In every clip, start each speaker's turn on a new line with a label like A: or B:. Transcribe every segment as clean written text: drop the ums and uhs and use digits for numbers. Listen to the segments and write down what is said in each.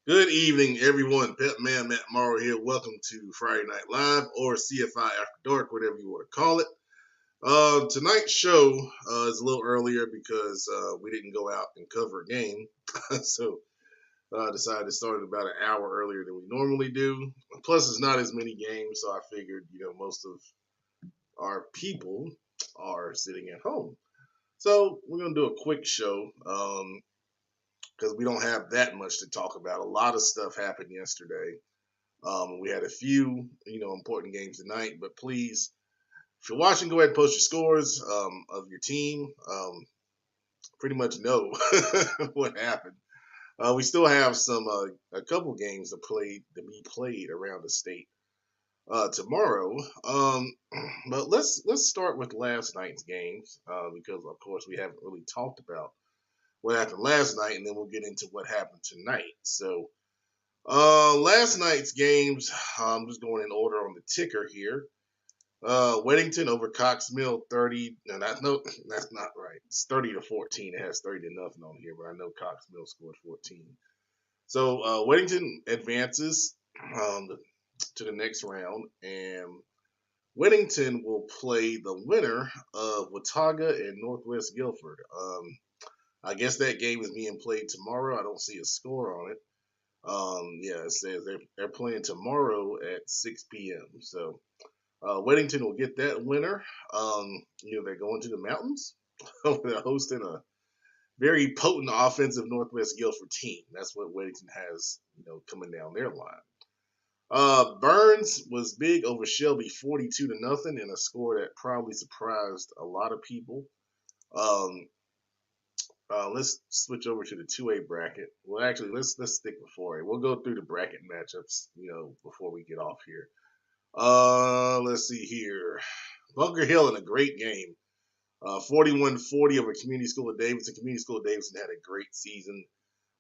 A: Good evening, everyone. Pep Man Matt Morrow here. Welcome to Friday Night Live or CFI After Dark, whatever you want to call it. Tonight's show is a little earlier because we didn't go out and cover a game. so I decided to start about an hour earlier than we normally do. Plus, it's not as many games, so I figured, most of our people are sitting at home. So we're going to do a quick show. Because we don't have that much to talk about. A lot of stuff happened yesterday. We had a few, important games tonight. But please, if you're watching, go ahead and post your scores of your team. Pretty much know what happened. We still have a couple games to be played around the state tomorrow. But let's start with last night's games because of course we haven't really talked about what happened last night, and then we'll get into what happened tonight. So, last night's games, I'm just going in order on the ticker here. Weddington over Cox Mill, 30. No, that's not right. It's 30-14. It has 30 to nothing on here, but I know Cox Mill scored 14. So, Weddington advances to the next round, and Weddington will play the winner of Watauga and Northwest Guilford. I guess that game is being played tomorrow. I don't see a score on it. Yeah, it says they're playing tomorrow at 6 p.m. So Weddington will get that winner. They're going to the mountains. They're hosting a very potent offensive Northwest Guilford team. That's what Weddington has, coming down their line. Burns was big over Shelby, 42 to nothing, in a score that probably surprised a lot of people. Let's switch over to the 2A bracket. Well, actually, let's stick with 4A. We'll go through the bracket matchups, before we get off here. Let's see here. Bunker Hill in a great game. 41-40 over Community School of Davidson. Community School of Davidson had a great season.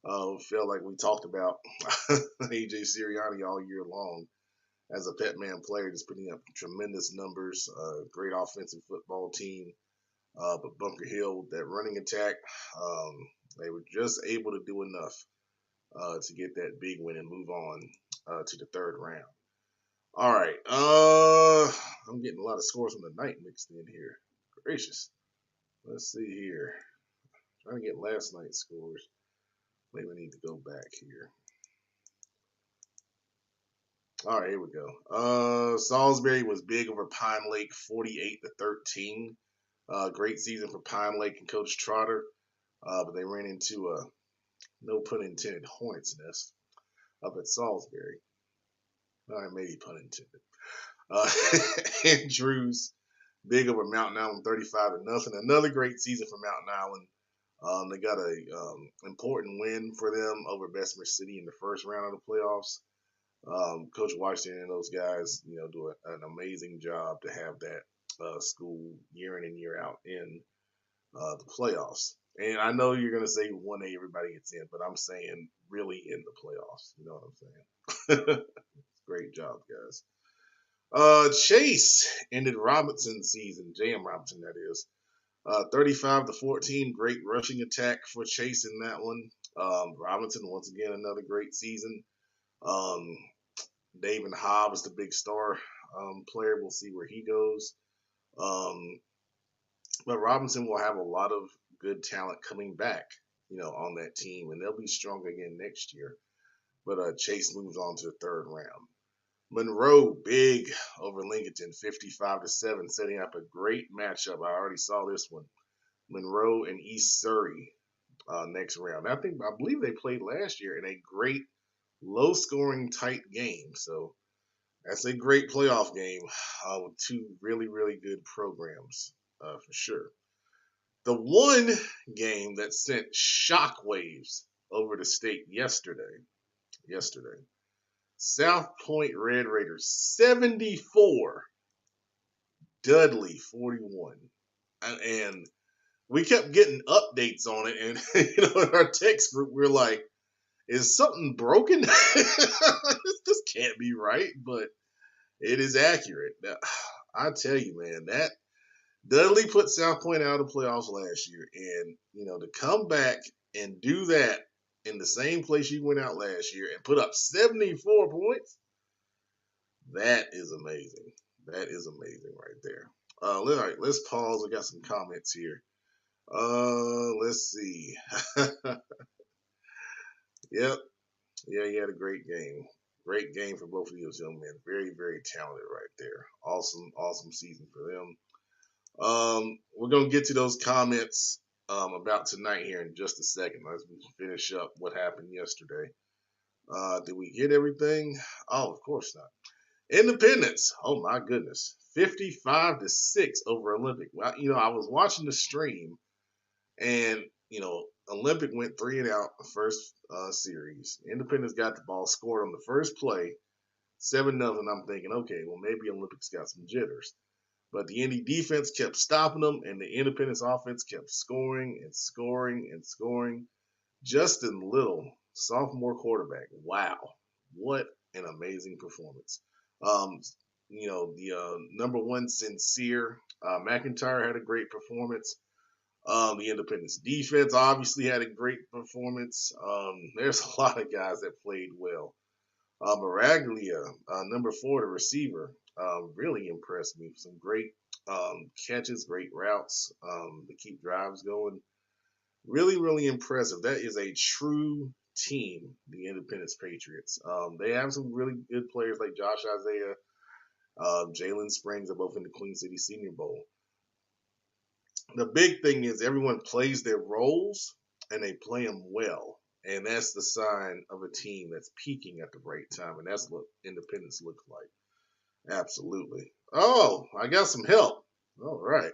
A: Felt like we talked about AJ Sirianni all year long as a Pet Man player, just putting up tremendous numbers. Great offensive football team. But Bunker Hill, that running attack, they were just able to do enough to get that big win and move on to the third round. All right. I'm getting a lot of scores from the night mixed in here. Gracious. Let's see here. Trying to get last night's scores. Maybe we need to go back here. All right, here we go. Salisbury was big over Pine Lake, 48-13. Great season for Pine Lake and Coach Trotter, but they ran into a, no pun intended, hornet's nest up at Salisbury. All right, maybe pun intended. Andrews, big over Mountain Island, 35 to nothing. Another great season for Mountain Island. They got a important win for them over Bessemer City in the first round of the playoffs. Coach Washington and those guys, do an amazing job to have that school year in and year out in the playoffs. And I know you're going to say 1A, everybody gets in, but I'm saying really in the playoffs. You know what I'm saying? Great job, guys. Chase ended Robinson's season, J.M. Robinson, that is. 35-14, great rushing attack for Chase in that one. Robinson, once again, another great season. David Hobbs, the big star player. We'll see where he goes. But Robinson will have a lot of good talent coming back, on that team, and they'll be strong again next year. But Chase moves on to the third round. Monroe, big over Lincolnton, 55-7, setting up a great matchup. I already saw this one. Monroe and East Surrey next round. I believe they played last year in a great, low-scoring, tight game. So that's a great playoff game with two really, really good programs for sure. The one game that sent shockwaves over the state yesterday, South Point Red Raiders 74, Dudley 41. And we kept getting updates on it. And, in our text group, we're like, is something broken? This can't be right, but it is accurate. Now, I tell you, man, that Dudley put South Point out of the playoffs last year. And, to come back and do that in the same place you went out last year and put up 74 points. That is amazing. That is amazing right there. All right, let's pause. We got some comments here. Let's see. Yep. Yeah, he had a great game. Great game for both of those young men. Very, very talented right there. Awesome, awesome season for them. We're gonna get to those comments about tonight here in just a second. Let's finish up what happened yesterday. Did we get everything? Oh, of course not. Independence. Oh my goodness. 55-6 over Olympic. Well, I was watching the stream and, Olympic went 3 and out the first series. Independence got the ball, scored on the first play, 7-0. I'm thinking, okay, well, maybe Olympics got some jitters. But the Indy defense kept stopping them, and the Independence offense kept scoring and scoring and scoring. Justin Little, sophomore quarterback. Wow. What an amazing performance. The number one Sincere McIntyre had a great performance. The Independence defense obviously had a great performance. There's a lot of guys that played well. Maraglia, number 4, the receiver, really impressed me. Some great catches, great routes to keep drives going. Really, really impressive. That is a true team, the Independence Patriots. They have some really good players like Josh Isaiah, Jalen Springs are both in the Queen City Senior Bowl. The big thing is everyone plays their roles and they play them well. And that's the sign of a team that's peaking at the right time. And that's what Independence looks like. Absolutely. Oh, I got some help. All right.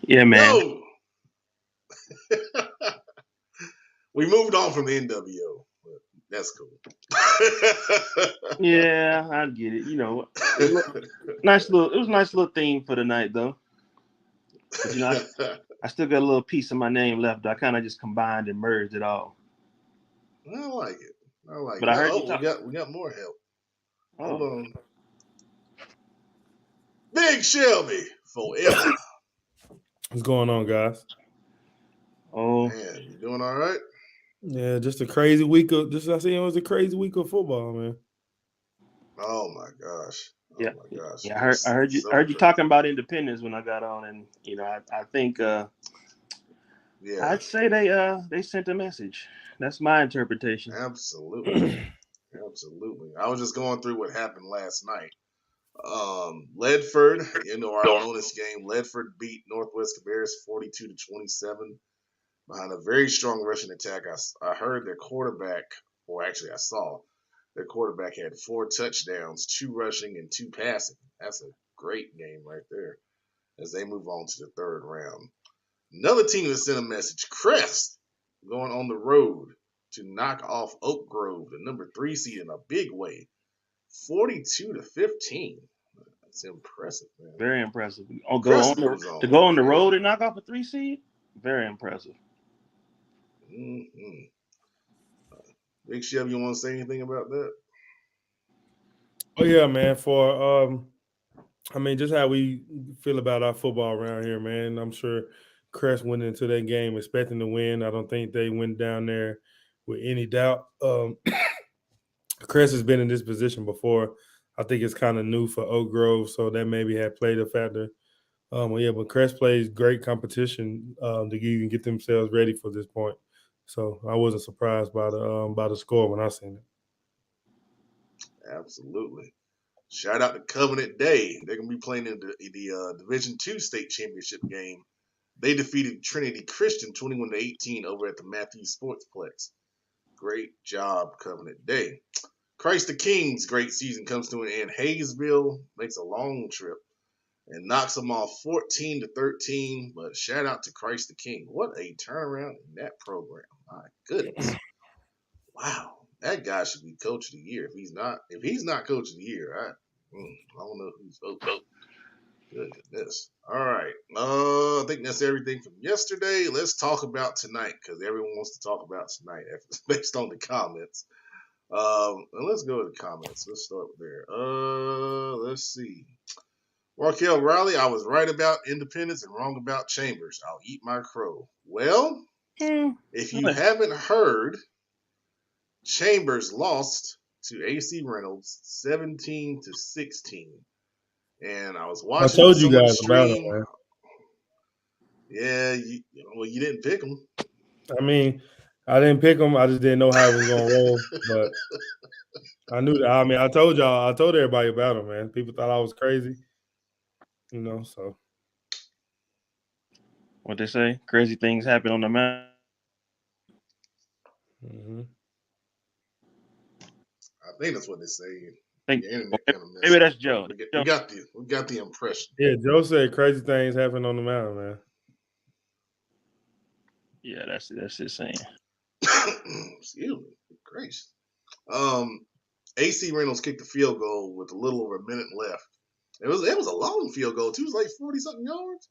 B: Yeah, man.
A: Yo! We moved on from the NWO. That's cool.
B: Yeah, I get it. It was a nice little theme for the night, though. But I still got a little piece of my name left. I kind of just combined and merged it all.
A: I like it.
B: But I heard you talk.
A: We got more help.
B: Oh.
A: Hold on. Big Shelby forever.
C: What's going on, guys?
B: Oh
A: man, you doing all right?
C: Yeah, just a crazy week of. It was a crazy week of football, man.
A: Oh my gosh.
B: Yeah, my gosh. Yeah, I heard you talking about Independence when I got on, and I think I'd say they sent a message. That's my interpretation.
A: Absolutely. Absolutely. I was just going through what happened last night. Ledford, our bonus game, Ledford beat Northwest Cabarrus 42-27 behind a very strong rushing attack. I heard their quarterback, or actually I saw their quarterback had 4 touchdowns, 2 rushing and 2 passing. That's a great game right there as they move on to the 3rd round. Another team that sent a message, Crest, going on the road to knock off Oak Grove, the number 3 seed, in a big way, 42-15. That's impressive, man.
B: Very impressive. To go on the road and knock off a 3 seed, very impressive.
A: Mm-hmm. Big Chef, you want to say anything about that?
C: Oh yeah, man. Just how we feel about our football around here, man. I'm sure Crest went into that game expecting to win. I don't think they went down there with any doubt. Crest has been in this position before. I think it's kind of new for Oak Grove, so that maybe had played a factor. But Crest plays great competition to even get themselves ready for this point. So I wasn't surprised by the score when I seen it.
A: Absolutely. Shout out to Covenant Day. They're gonna be playing in the Division II state championship game. They defeated Trinity Christian 21-18 over at the Matthews Sportsplex. Great job, Covenant Day. Christ the King's great season comes to an end. Hayesville makes a long trip and knocks them off 14-13. But shout out to Christ the King. What a turnaround in that program. My goodness. Wow. That guy should be coach of the year. If he's not coach of the year, I don't know who's voting. Goodness. All right. I think that's everything from yesterday. Let's talk about tonight because everyone wants to talk about tonight based on the comments. Let's go to the comments. Let's start there. Let's see. Raquel Riley, I was right about Independence and wrong about Chambers. I'll eat my crow. Well, If you haven't heard, Chambers lost to AC Reynolds 17-16. And I was
C: I
A: watching
C: told you
A: some of the
C: guys about it,
A: stream.
C: man.
A: Yeah, you didn't pick them.
C: I mean, I didn't pick them. I just didn't know how it was gonna roll. But I knew that. I mean, I told everybody about them, man. People thought I was crazy, So
B: What they say? Crazy things happen on the mountain.
C: mhm.
A: I think that's what they say.
B: Think
A: Your internet kind of
B: maybe
A: messed up,
B: that's
A: but
B: Joe.
A: we got the impression.
C: Yeah, Joe said crazy things happen on the mountain, man.
B: Yeah, that's his saying.
A: Excuse me, gracious. AC Reynolds kicked the field goal with a little over a minute left. It was a long field goal too. It was like 40 something yards.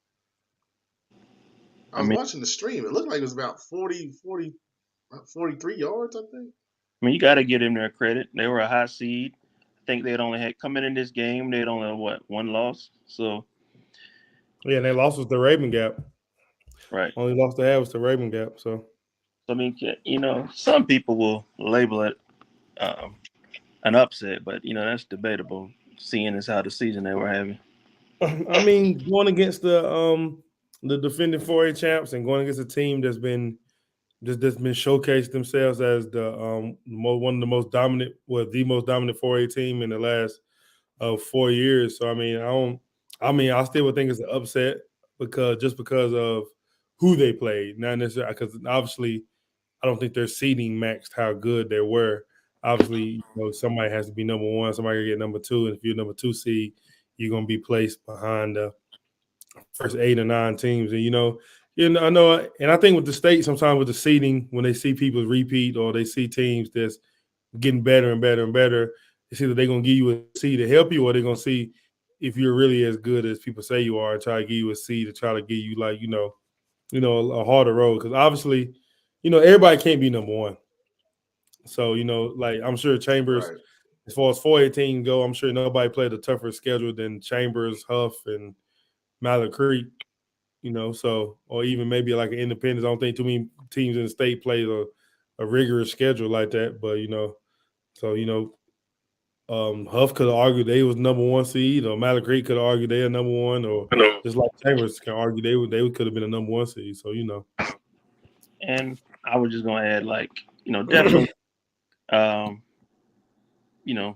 A: I
B: I
A: was
B: mean,
A: watching the stream. It looked like it was about 43 yards, I think.
B: you got to give them their credit. They were a high seed. I think they'd only had coming in this game. They'd only had, one loss. So
C: Yeah, and they lost with the Raven Gap.
B: right.
C: Only lost they had was the Raven Gap. So
B: I mean, some people will label it an upset, but that's debatable. Seeing as how the season they were having.
C: I mean, going against the defending 4A champs and going against a team that's been showcased themselves as one of the most dominant, the most dominant 4A team in the last 4 years. So I still would think it's an upset because of who they played, not necessarily because obviously I don't think their seeding matched how good they were. Obviously, somebody has to be number one, somebody can get number two, and if you're number two seed, you're gonna be placed behind the first 8 or 9 teams. And I know, and I think with the state, sometimes with the seeding, when they see people repeat or they see teams that's getting better and better and better, it's either they're gonna give you a seed to help you, or they're gonna see if you're really as good as people say you are, and try to give you a seed to try to give you a harder road. Because obviously, everybody can't be number one. So like I'm sure Chambers,
A: Right.
C: as far as 4A teams go, I'm sure nobody played a tougher schedule than Chambers, Huff, and Mallard Creek. So or even maybe like an Independence. I don't think too many teams in the state played a rigorous schedule like that. But so Huff could have argued they was number one seed, or Mallard Creek could have argued they are number one, or just like Chambers can argue they could have been a number one seed. So
B: And I was just gonna add, definitely,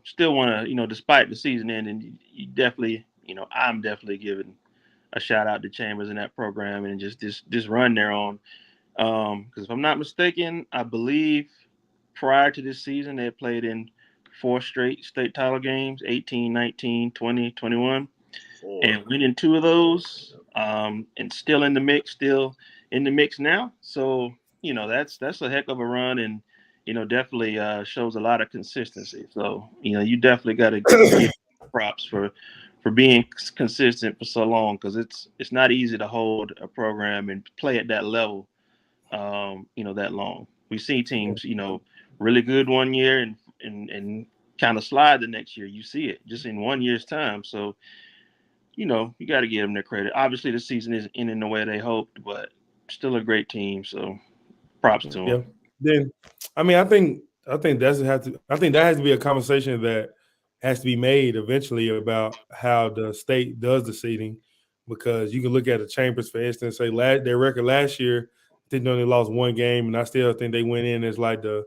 B: still want to, despite the season ending, you definitely, I'm definitely giving a shout out to Chambers in that program and just this run they're on. Because if I'm not mistaken, I believe prior to this season they had played in 4 straight state title games: 18, 19, 20, 21, and winning 2 of those. And still in the mix now. So that's a heck of a run, and definitely shows a lot of consistency. So you definitely got to give props for being consistent for so long, because it's not easy to hold a program and play at that level, that long. We see teams, really good one year and kind of slide the next year. You see it just in 1 year's time. So, you got to give them their credit. Obviously, the season isn't ending the way they hoped, but still a great team. So, props to them.
C: yeah. Then, I mean, I think that has to be a conversation that has to be made eventually about how the state does the seeding, because you can look at the Chambers, for instance, say their record last year, I think they only lost 1 game, and I still think they went in as like the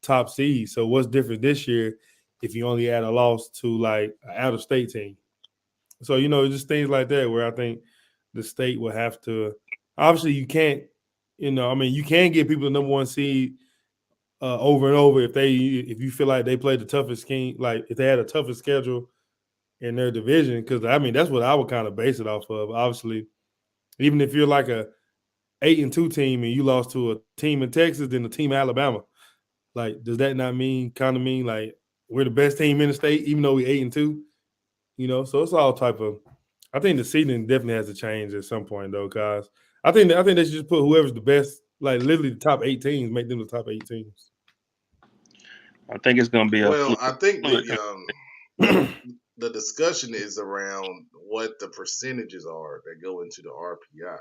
C: top seed. So what's different this year if you only add a loss to like an out of state team? So just things like that where I think the state will have to. Obviously, you can't. I mean, you can get people the number one seed over and over if you feel like they played the toughest game, like if they had a tougher schedule in their division. Because I mean, that's what I would kind of base it off of. Obviously, even if you're like a 8-2 team and you lost to a team in Texas, then a team in Alabama, like does that not mean like we're the best team in the state, even though we're 8-2? So it's all type of. I think the seeding definitely has to change at some point though, guys. I think they should just put whoever's the best, like literally the top 8 teams, make them the top 8 teams.
B: I think it's going to be
A: Well, I think
B: fluid.
A: the discussion is around what the percentages are that go into the RPI.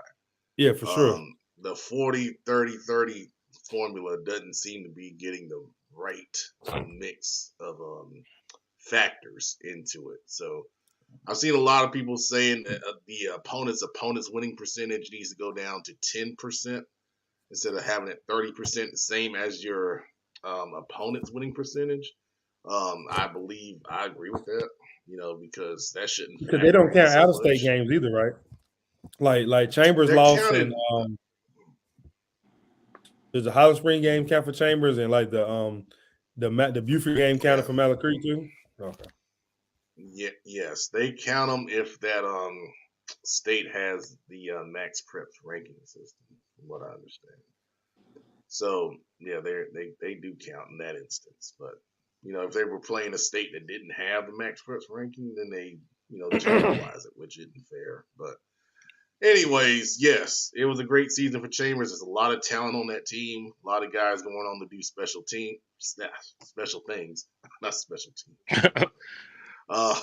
C: Yeah, for sure.
A: the 40-30-30 formula doesn't seem to be getting the right mix of factors into it. So I've seen a lot of people saying that the opponent's winning percentage needs to go down to 10% instead of having it 30%, the same as your opponent's winning percentage. I agree with that. Because that shouldn't
C: Because they
A: factor
C: don't
A: in
C: count
A: so
C: out of state
A: much.
C: games either, right? Like Chambers
A: They're
C: lost, and
A: counted.
C: there's a Holland Spring game count for Chambers, and like the Buford game counted
A: Yeah,
C: for Mallet Creek too. Okay.
A: yes, they count them if that state has the max preps ranking system, from what I understand. So yeah, they do count in that instance. But if they were playing a state that didn't have the max preps ranking, then they generalize it, which isn't fair. But anyways, yes, it was a great season for Chambers. There's a lot of talent on that team. A lot of guys going on to do special things, not special team. Uh,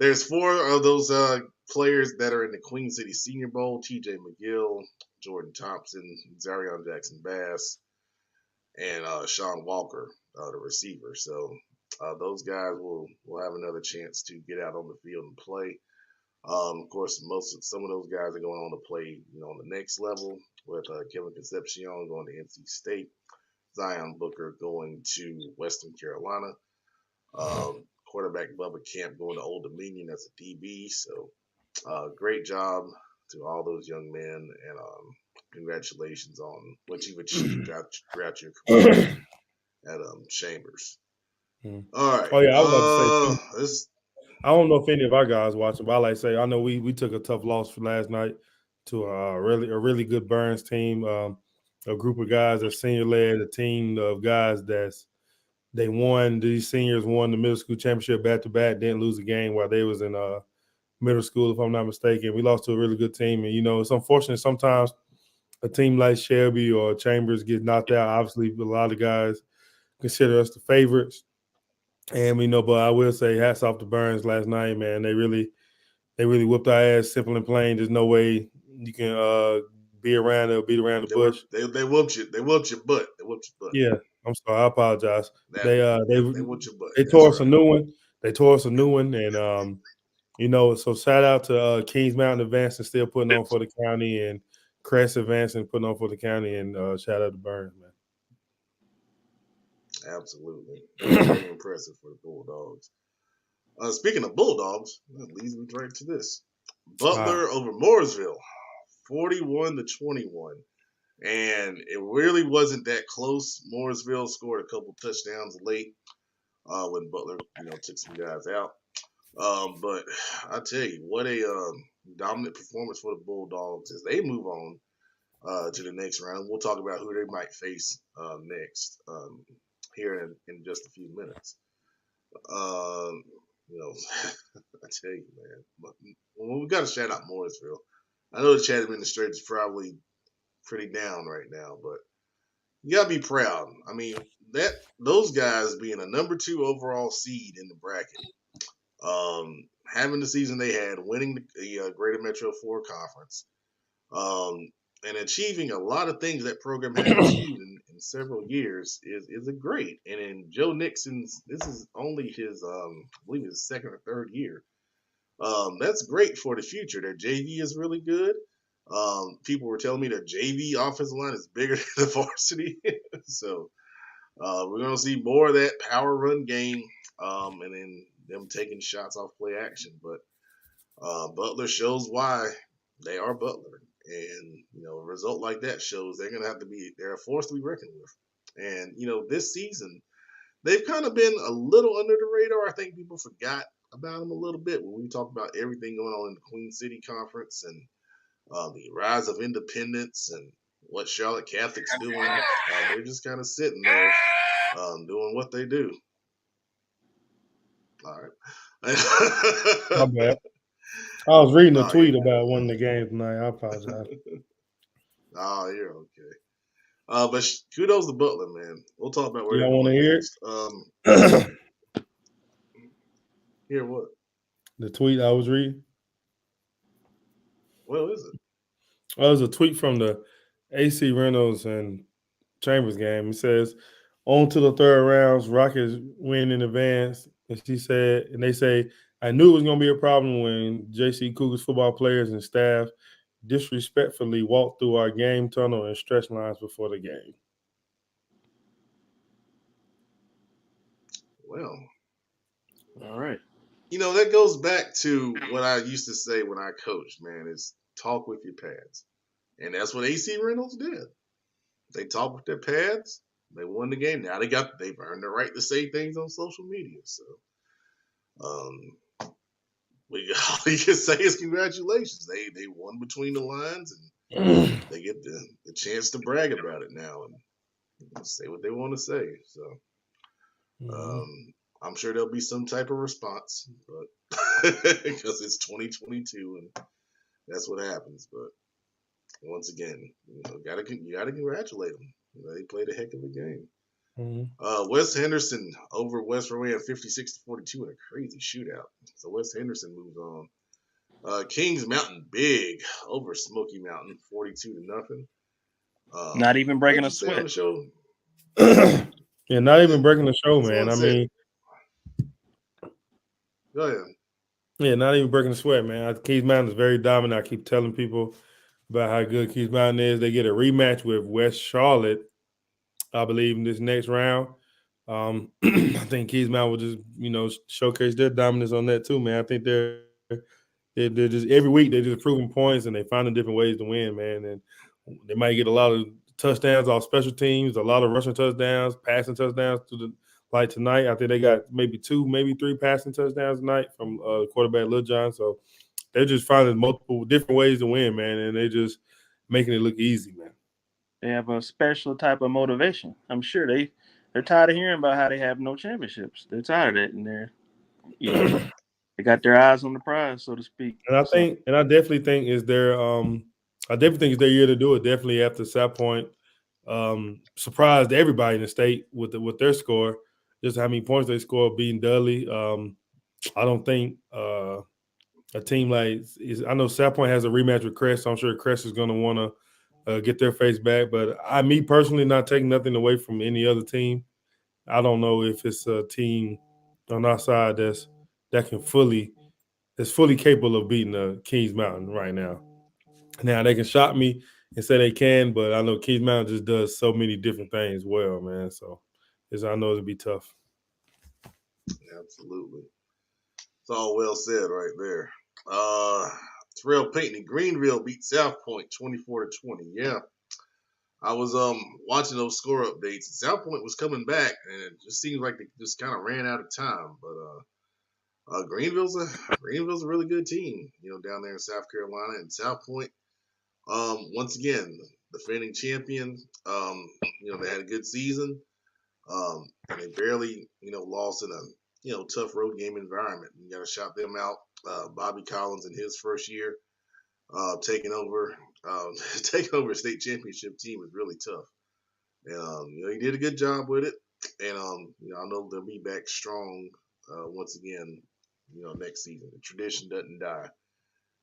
A: there's 4 of those players that are in the Queen City Senior Bowl: T.J. McGill, Jordan Thompson, Zarion Jackson Bass, and Sean Walker, the receiver. So those guys will have another chance to get out on the field and play. Of course, some of those guys are going on to play, on the next level, with Kevin Concepcion going to NC State, Zion Booker going to Western Carolina, quarterback Bubba Camp going to Old Dominion as a DB. So great job to all those young men, and congratulations on what you've achieved throughout your career at Chambers. All right.
C: Oh yeah, I was about to say too. I don't know if any of our guys watching, but I like to say I know we took a tough loss for last night to a really good Burns team, a group of guys that senior led, a team of guys they won. These seniors won the middle school championship back to back, didn't lose a game while they was in middle school, if I'm not mistaken. We lost to a really good team, and it's unfortunate sometimes a team like Shelby or Chambers get knocked out. Obviously, a lot of guys consider us the favorites. And we know, but I will say, hats off to Burns last night, man. They really whooped our ass, simple and plain. There's no way you can beat around the bush.
A: They whooped you. They whooped your butt. They whooped your butt.
C: Yeah, I'm sorry. I apologize. They
A: whooped your butt.
C: They tore us a new one. They tore us a new one, and so shout out to Kings Mountain advancing, still putting on for the county, and Crest advancing, putting on for the county, and shout out to Burns, man.
A: Absolutely. Very impressive for the Bulldogs. Speaking of Bulldogs, that leads me right to this. Butler over Mooresville, 41-21. And it really wasn't that close. Mooresville scored a couple touchdowns late when Butler, took some guys out. But I tell you, what a dominant performance for the Bulldogs as they move on to the next round. We'll talk about who they might face next here in just a few minutes. I tell you, man, we got to shout out Mooresville. I know the chat administrator is probably pretty down right now, but you gotta be proud. I mean, those guys being a number 2 overall seed in the bracket, having the season they had, winning the Greater Metro 4 conference, and achieving a lot of things that program hadn't achieved in several years is a great. And in Joe Nixon's, this is only his, I believe his 2nd or 3rd year. That's great for the future. Their JV is really good. People were telling me their JV offensive line is bigger than the varsity. So we're going to see more of that power run game, and then them taking shots off play action. But Butler shows why they are Butler. And, a result like that shows they're a force to be reckoned with. And, this season, they've kind of been a little under the radar. I think people forgot about them a little bit when we talk about everything going on in the Queen City Conference and the rise of independence and what Charlotte Catholic's doing. They're just kind of sitting there doing what they do. All right.
C: My bad. I was reading a tweet about one of the games tonight. I apologize.
A: Oh, you're okay. But kudos to Butler, man. We'll talk about where
C: you want to hear
A: next. Hear what?
C: The tweet I was reading.
A: What is it?
C: It was a tweet from the AC Reynolds and Chambers game. It says, on to the third rounds, Rockets win in advance. And she said, and they say, I knew it was going to be a problem when JC Cougars football players and staff disrespectfully walked through our game tunnel and stretch lines before the game.
A: Well,
B: All right.
A: that goes back to what I used to say when I coached, man, is talk with your pads. And that's what AC Reynolds did. They talked with their pads. They won the game. Now they've earned the right to say things on social media. So um, all you can say is congratulations. They won between the lines, and they get the chance to brag about it now and say what they want to say. So um, I'm sure there'll be some type of response, but because it's 2022 and that's what happens. But once again, you gotta congratulate them. They played a heck of a game. Wes Henderson over West Virginia 56-42 in a crazy shootout. So Wes Henderson moves on. Kings Mountain big over Smoky Mountain 42-0.
B: Not even
A: What
B: breaking
A: did
B: a
A: you say on
B: sweat.
A: the show?
C: Yeah, not even breaking the show, man.
A: Someone
C: I
A: said,
C: mean,
A: go ahead.
C: yeah, not even breaking the sweat, man. Keys Mountain is very dominant. I keep telling people about how good Keys Mountain is. They get a rematch with West Charlotte, I believe, in this next round. I think Keys Mountain will just, showcase their dominance on that too, man. I think they're just every week they're just proving points and they finding different ways to win, man. And they might get a lot of touchdowns off special teams, a lot of rushing touchdowns, passing touchdowns like tonight. I think they got maybe 2, maybe 3 passing touchdowns tonight from quarterback Lil John. So they're just finding multiple different ways to win, man, and they just making it look easy, man.
B: They have a special type of motivation. I'm sure they're tired of hearing about how they have no championships. They're tired of it, and they got their eyes on the prize, so to speak. So
C: I definitely think I definitely think it's their year to do it. Definitely after South Point surprised everybody in the state with their score, just how many points they scored beating Dudley. I don't think a team I know South Point has a rematch with Crest, so I'm sure Crest is going to want to get their face back. But me personally, not taking nothing away from any other team. I don't know if it's a team on our side that can that's fully capable of beating the Kings Mountain right now. Now they can shock me and say they can, but I know Kings Mountain just does so many different things well, man. So I know it'll be tough.
A: Absolutely. It's all well said right there. Terrell Pinckney, Greenville beat South Point 24-20. Yeah. I was watching those score updates. South Point was coming back, and it just seems like they just kind of ran out of time. But Greenville's a really good team, down there in South Carolina. And South Point, once again, defending champion. They had a good season, and they barely, lost in a tough road game environment. You got to shout them out. Bobby Collins in his first year, taking over taking over a state championship team is really tough. And he did a good job with it. And I know they'll be back strong once again, next season. The tradition doesn't die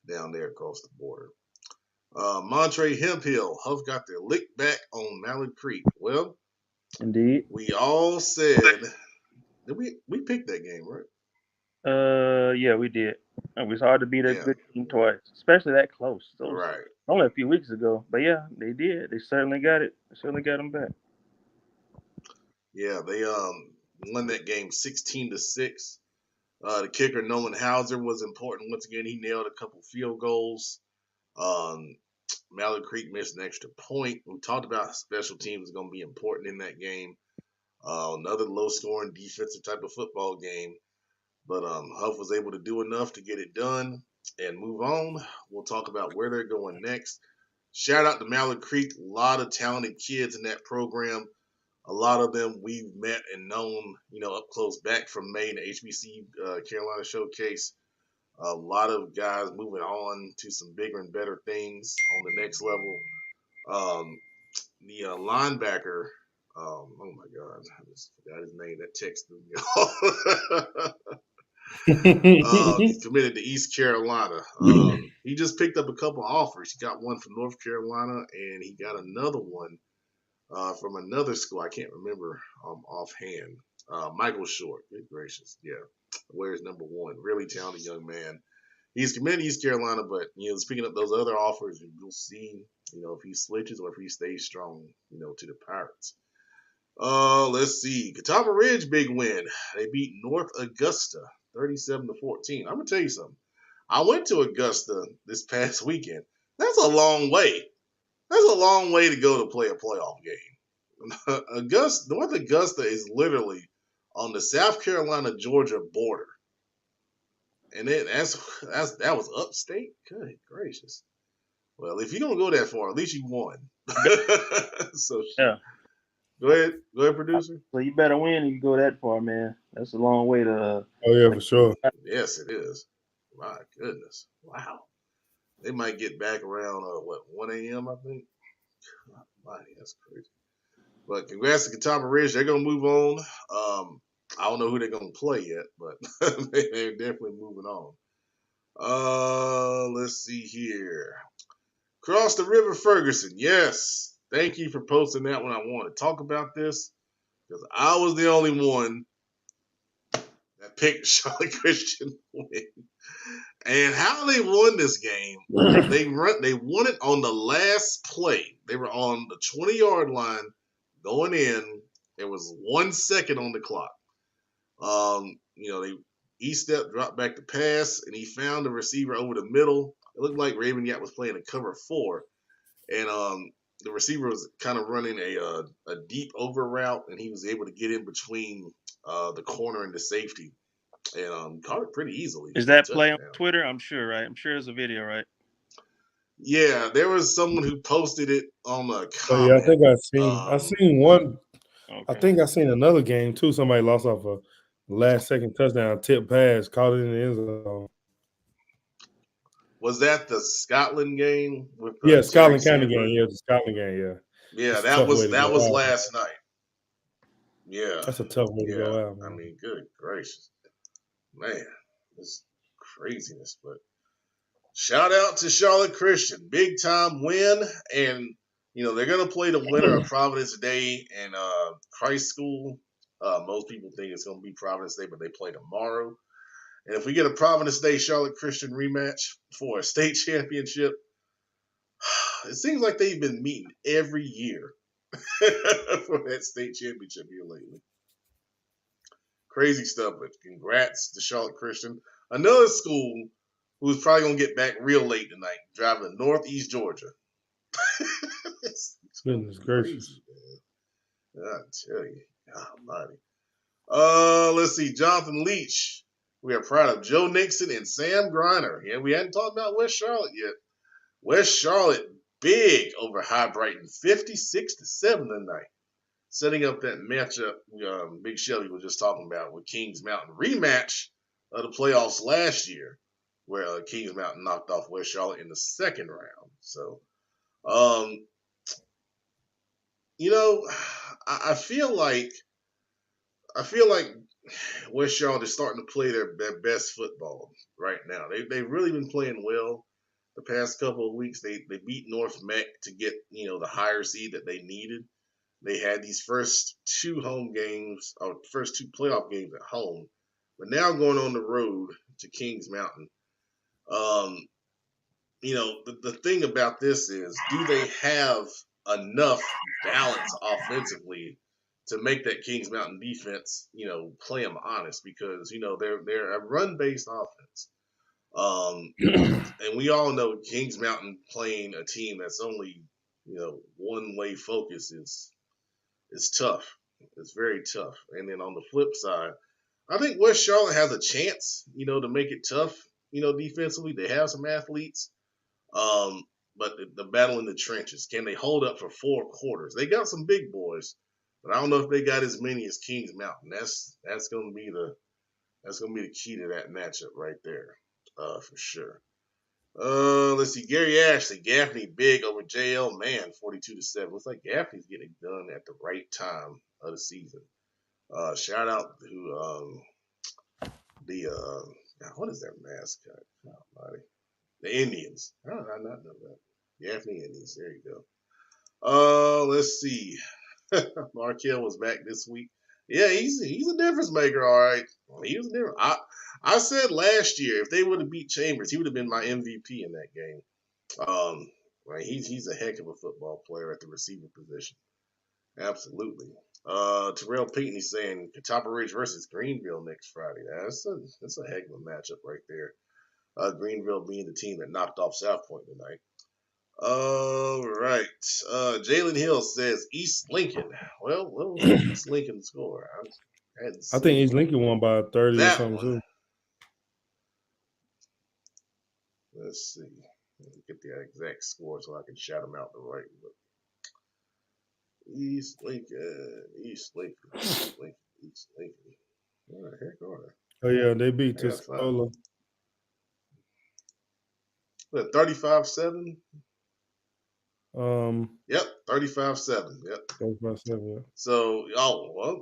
A: down there across the border. Montre Hemphill, Huff got their lick back on Mallard Creek. Well,
B: indeed,
A: we all said that we picked that game, right?
B: yeah, we did. It was hard to beat a
A: Yeah,
B: good team twice, especially that close. So it was
A: right.
B: only a few weeks ago, but yeah, they did. They certainly got it. They certainly got them back.
A: Yeah, they won that game 16-6. The kicker Nolan Hauser was important once again. He nailed a couple field goals. Um, Mallard Creek missed an extra point. We talked about special teams is going to be important in that game. Another low-scoring defensive type of football game, but Huff was able to do enough to get it done and move on. We'll talk about where they're going next. Shout out to Mallard Creek. A lot of talented kids in that program. A lot of them we've met and known, up close back from May, the HBC Carolina Showcase. A lot of guys moving on to some bigger and better things on the next level. The linebacker, oh my God, I just forgot his name. That texted me. Committed to East Carolina. He just picked up a couple offers. He got one from North Carolina, and he got another one from another school. I can't remember offhand. Michael Short. Good gracious. Yeah. Where's number one? Really talented young man. He's committed to East Carolina, but, speaking of those other offers, you'll see, if he switches or if he stays strong, to the Pirates. Let's see. Catawba Ridge, big win. They beat North Augusta 37-14. I'm going to tell you something. I went to Augusta this past weekend. That's a long way. That's a long way to go to play a playoff game. North Augusta is literally on the South Carolina-Georgia border. And then that was upstate? Good gracious. Well, if you're going to go that far, at least you won. So,
B: Yeah.
A: Go ahead, producer.
B: So you better win if you go that far, man. That's a long way to.
C: Oh yeah, for sure.
A: Yes, it is. My goodness, wow. They might get back around 1 a.m. I think. My, that's crazy. But congrats to Catawba Ridge. They're gonna move on. I don't know who they're gonna play yet, but they're definitely moving on. Let's see here. Cross the River Ferguson. Yes. Thank you for posting that one. I want to talk about this because I was the only one that picked Charlotte Christian to win. And how they won this game, they won it on the last play. They were on the 20-yard line going in. There was 1 second on the clock. He stepped, dropped back to pass, and he found the receiver over the middle. It looked like Raven Yap was playing a cover 4. And the receiver was kind of running a deep over route, and he was able to get in between the corner and the safety, and caught it pretty easily.
B: Is that play on Twitter? I'm sure, right? I'm sure there's a video, right?
A: Yeah, there was someone who posted it on a comment.
C: Oh, yeah, I think I seen one. Okay. I think I seen another game too. Somebody lost off a last-second touchdown tip pass, caught it in the end zone.
A: Was that the Scotland game? With
C: Scotland County game. Yeah, the Scotland game. Yeah.
A: Yeah, that was last night. Yeah,
C: that's a tough way to go out, man.
A: I mean, good gracious, man, it's craziness. But shout out to Charlotte Christian, big time win, and they're gonna play the winner of Providence Day and Christ School. Most people think it's gonna be Providence Day, but they play tomorrow. And if we get a Providence Day Charlotte Christian rematch for a state championship, it seems like they've been meeting every year for that state championship here lately. Crazy stuff, but congrats to Charlotte Christian. Another school who's probably going to get back real late tonight, driving to Northeast Georgia.
C: Goodness gracious.
A: Man. I tell you, almighty. Let's see, Jonathan Leach. We are proud of Joe Nixon and Sam Griner. Yeah, we hadn't talked about West Charlotte yet. West Charlotte big over High Brighton, 56-7 tonight. Setting up that matchup Big Shelby was just talking about with Kings Mountain. Rematch of the playoffs last year where Kings Mountain knocked off West Charlotte in the second round. So, I feel like West Charlotte is starting to play their best football right now. They've really been playing well the past couple of weeks. They beat North Meck to get the higher seed that they needed. They had these first two home games, or first two playoff games at home, but now going on the road to Kings Mountain. The thing about this is, do they have enough balance offensively to make that Kings Mountain defense, play them honest? Because they're a run-based offense. And we all know Kings Mountain playing a team that's only, one-way focus is tough. It's very tough. And then on the flip side, I think West Charlotte has a chance, to make it tough, defensively. They have some athletes. But the battle in the trenches, can they hold up for 4 quarters? They got some big boys, but I don't know if they got as many as Kings Mountain. That's gonna be the key to that matchup right there, for sure. Let's see. Gary Ashley, Gaffney big over JL Man, 42-7. Looks like Gaffney's getting it done at the right time of the season. Shout out to the what is their mascot? Oh, the Indians. How did I not know that? The Anthony Indians. There you go. Let's see. Markel was back this week. Yeah, he's a difference maker, all right. He was different. I said last year if they would have beat Chambers, he would have been my MVP in that game. Right, he's a heck of a football player at the receiver position. Absolutely. Terrell Pinckney saying Catawba Ridge versus Greenville next Friday. That's a heck of a matchup right there. Greenville being the team that knocked off South Point tonight. All right. Jalen Hill says East Lincoln. Well, what was the East Lincoln score? I hadn't
C: I think
A: seen
C: East Lincoln won by 30 or
A: that
C: something
A: one.
C: too.
A: Let's see. Let me get the exact score so I can shout them out the right way. East Lincoln, East Lincoln, East Lincoln, East Lincoln. Where the heck are they?
C: Oh yeah, they beat
A: I gotta find
C: Tuscola.
A: them. 35-7?
C: Um,
A: Yep, 35-7. Yep.
C: 35-7, yeah.
A: So,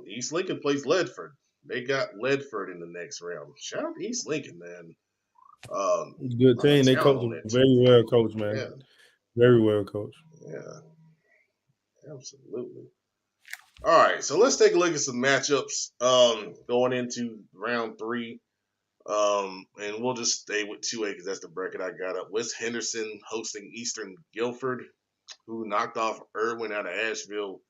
A: East Lincoln plays Ledford. They got Ledford in the next round. Shout out to East Lincoln, man.
C: Good team. They
A: Talent
C: coach
A: on that
C: very
A: team.
C: well, coach, man.
A: Yeah,
C: Very well, coach.
A: yeah, absolutely. All right, so let's take a look at some matchups going into round 3. And we'll just stay with 2A because that's the bracket I got up. West Henderson hosting Eastern Guilford, who knocked off Irwin out of Asheville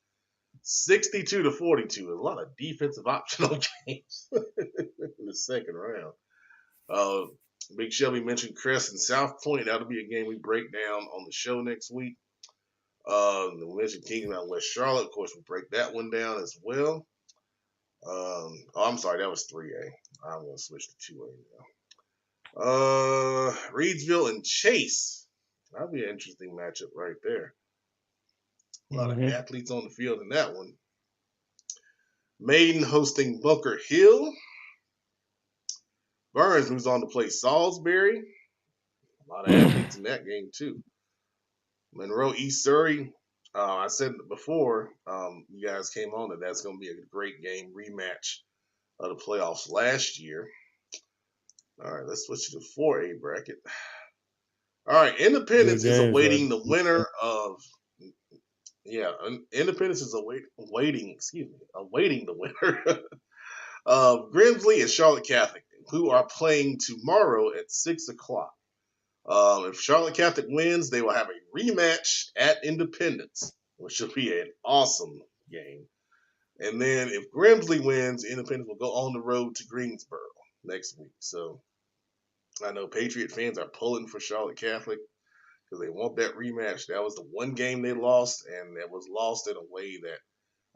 A: 62-42. A lot of defensive optional games in the second round. Big Shelby mentioned Crest and South Point. That'll be a game we break down on the show next week. We mentioned Kingman West Charlotte. Of course, we'll break that one down as well. I'm sorry, that was 3A. I'm going to switch to 2A now. Reedsville and Chase. That'll be an interesting matchup right there. A lot of athletes on the field in that one. Maiden hosting Bunker Hill. Burns moves on to play Salisbury. A lot of athletes in that game, too. Monroe East Surrey. I said before you guys came on that that's going to be a great game rematch of the playoffs last year. All right, let's switch to the 4A bracket. All right, Independence is awaiting the winner of. Yeah, Independence is awaiting the winner of Grimsley and Charlotte Catholic, who are playing tomorrow at 6:00. If Charlotte Catholic wins, they will have a rematch at Independence, which will be an awesome game. And then if Grimsley wins, Independence will go on the road to Greensboro next week. So I know Patriot fans are pulling for Charlotte Catholic because they want that rematch. That was the one game they lost, and it was lost in a way that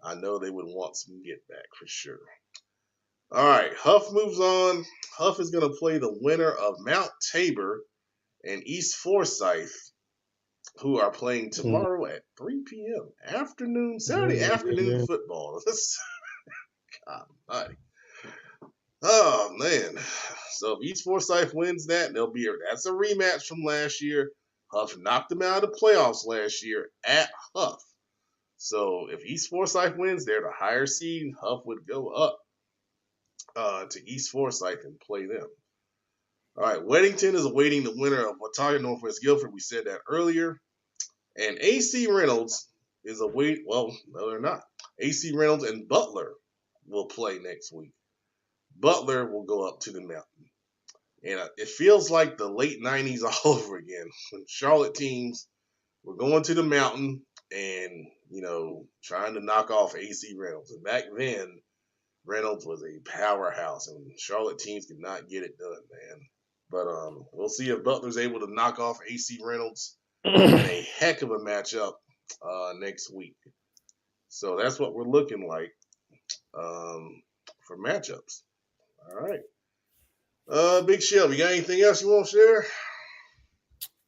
A: I know they would want some get back for sure. All right, Huff moves on. Huff is going to play the winner of Mount Tabor and East Forsyth, who are playing tomorrow at 3 p.m. Saturday afternoon football. God almighty. Oh man! So if East Forsyth wins that, that's a rematch from last year. Huff knocked them out of the playoffs last year at Huff. So if East Forsyth wins, they're the higher seed. Huff would go up to East Forsyth and play them. All right, Weddington is awaiting the winner of Watauga Northwest Guilford. We said that earlier. And AC Reynolds is awaiting. Well, no, they're not. AC Reynolds and Butler will play next week. Butler will go up to the mountain. And it feels like the late 90s all over again. When Charlotte teams were going to the mountain and, trying to knock off AC Reynolds. And back then, Reynolds was a powerhouse, and Charlotte teams could not get it done, man. But we'll see if Butler's able to knock off AC Reynolds in a heck of a matchup next week. So that's what we're looking like for matchups. All right. Big Shelby, you got anything else you want to share?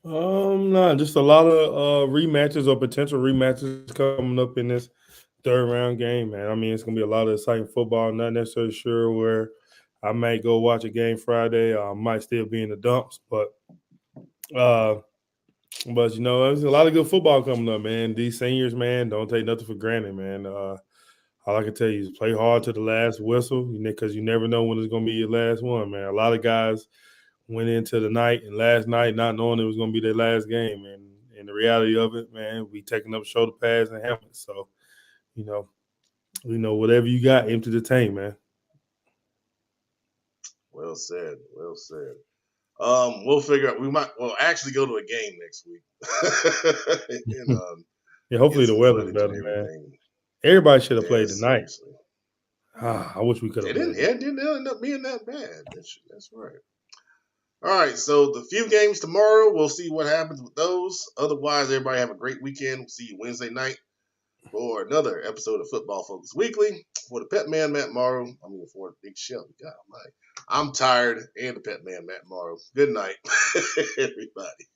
C: No, just a lot of rematches or potential rematches coming up in this third round game, man. I mean, it's gonna be a lot of exciting football. Not necessarily sure where I might go watch a game Friday. I might still be in the dumps, but there's a lot of good football coming up, man. These seniors, man, don't take nothing for granted, man. all I can tell you is play hard to the last whistle, because you never know when it's going to be your last one, man. A lot of guys went into the night and last night not knowing it was going to be their last game. And the reality of it, man, we taking up shoulder pads and helmets. So, whatever you got, empty the tank, man.
A: Well said. Well said. We'll figure out. We'll actually go to a game next week. and
C: yeah, hopefully the weather's better, man. Everybody should have played tonight.
A: Seriously.
C: I wish we could have played.
A: It didn't end up being that bad. That's right. All right, so the few games tomorrow, we'll see what happens with those. Otherwise, everybody have a great weekend. We'll see you Wednesday night for another episode of Football Focus Weekly. For the Pet Man, Matt Morrow. For Big Shelby. God, I'm tired. And the Pet Man, Matt Morrow. Good night, everybody.